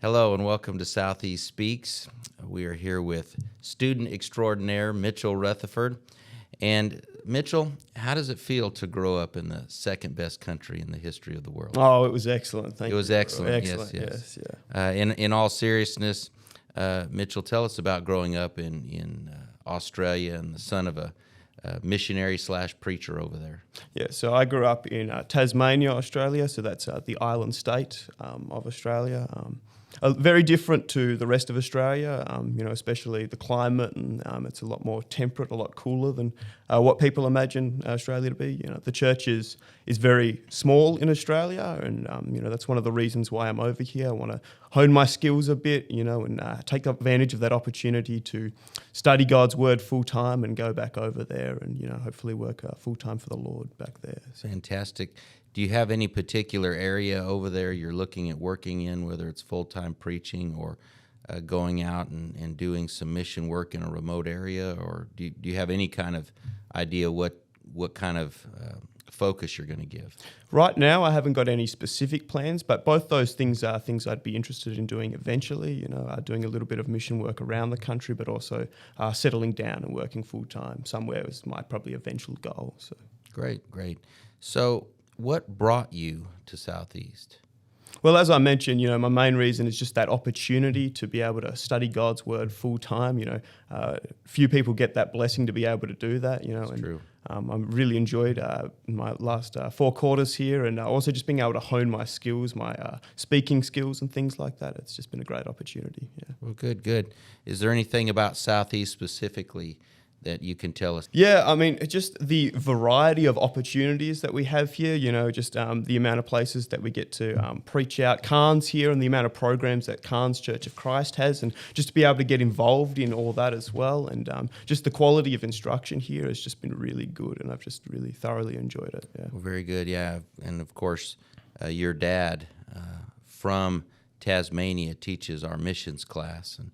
Hello and welcome to Southeast Speaks. We are here with student extraordinaire Mitchell Rutherford. And Mitchell, how does it feel to grow up in the second best country in the history of the world? Oh, it was excellent. Thank you. It was excellent. Excellent. Yes. Yeah. In all seriousness, Mitchell, tell us about growing up in Australia and the son of a missionary/preacher over there. Yeah. So I grew up in Tasmania, Australia. So that's the island state of Australia. Very different to the rest of Australia, especially the climate, and it's a lot more temperate, a lot cooler than what people imagine Australia to be. The church is very small in Australia, and that's one of the reasons why I'm over here. I want to hone my skills a bit, and take advantage of that opportunity to study God's word full time and go back over there, and hopefully work full time for the Lord back there. So. Fantastic. Do you have any particular area over there you're looking at working in, whether it's full-time preaching or going out and doing some mission work in a remote area? Or do you have any kind of idea what kind of focus you're going to give? Right now, I haven't got any specific plans, but both those things are things I'd be interested in doing eventually, doing a little bit of mission work around the country, but also settling down and working full-time somewhere is my probably eventual goal. So. Great. So what brought you to Southeast? Well, as I mentioned, my main reason is just that opportunity to be able to study God's word full time. Few people get that blessing to be able to do that. That's true. I really enjoyed my last 4 quarters here, and also just being able to hone my skills, my speaking skills, and things like that. It's just been a great opportunity. Yeah. Well, good. Is there anything about Southeast specifically that you can tell us? Yeah, I mean, just the variety of opportunities that we have here, just the amount of places that we get to preach out. Cairns here, and the amount of programs that Cairns Church of Christ has, and just to be able to get involved in all that as well. And just the quality of instruction here has just been really good, and I've just really thoroughly enjoyed it. Yeah. Well, very good, yeah. And of course, your dad from Tasmania teaches our missions class, and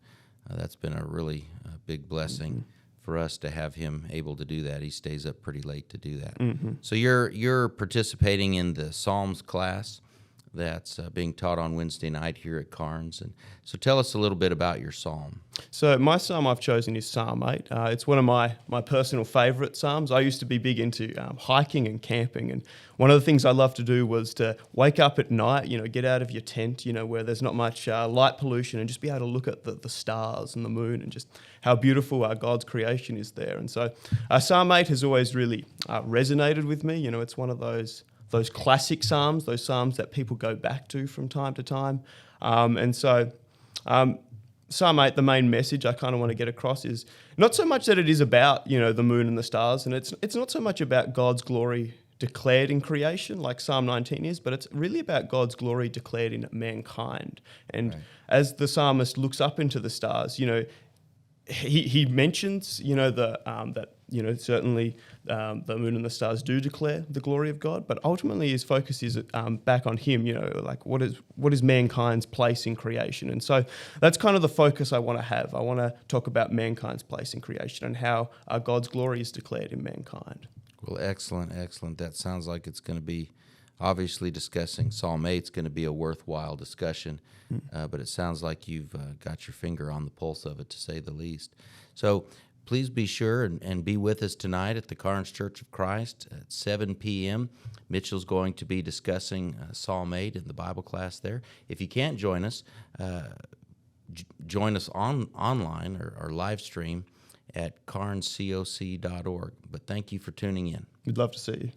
that's been a really big blessing. Mm-hmm. For us to have him able to do that. He stays up pretty late to do that. Mm-hmm. So you're participating in the Psalms class that's being taught on Wednesday night here at Cairns. And so tell us a little bit about your psalm. So my psalm I've chosen is Psalm 8. It's one of my personal favourite psalms. I used to be big into hiking and camping, and one of the things I loved to do was to wake up at night, get out of your tent, where there's not much light pollution, and just be able to look at the stars and the moon and just how beautiful God's creation is there. And so Psalm 8 has always really resonated with me. It's one of those classic psalms, those psalms that people go back to from time to time. And so Psalm 8, the main message I kind of want to get across is not so much that it is about, the moon and the stars, and it's not so much about God's glory declared in creation like Psalm 19 is, but it's really about God's glory declared in mankind. And right. As the psalmist looks up into the stars, he mentions, that certainly the moon and the stars do declare the glory of God, but ultimately his focus is back on him, like what is mankind's place in creation. And so that's kind of the focus I want to have. I want to talk about mankind's place in creation and how God's glory is declared in mankind. Well, excellent. That sounds like it's going to be, obviously discussing Psalm 8 is going to be a worthwhile discussion, but it sounds like you've got your finger on the pulse of it, to say the least. So please be sure and be with us tonight at the Cairns Church of Christ at 7 p.m. Mitchell's going to be discussing Psalm 8 in the Bible class there. If you can't join us, join us online or live stream at cairnscoc.org. But thank you for tuning in. We'd love to see you.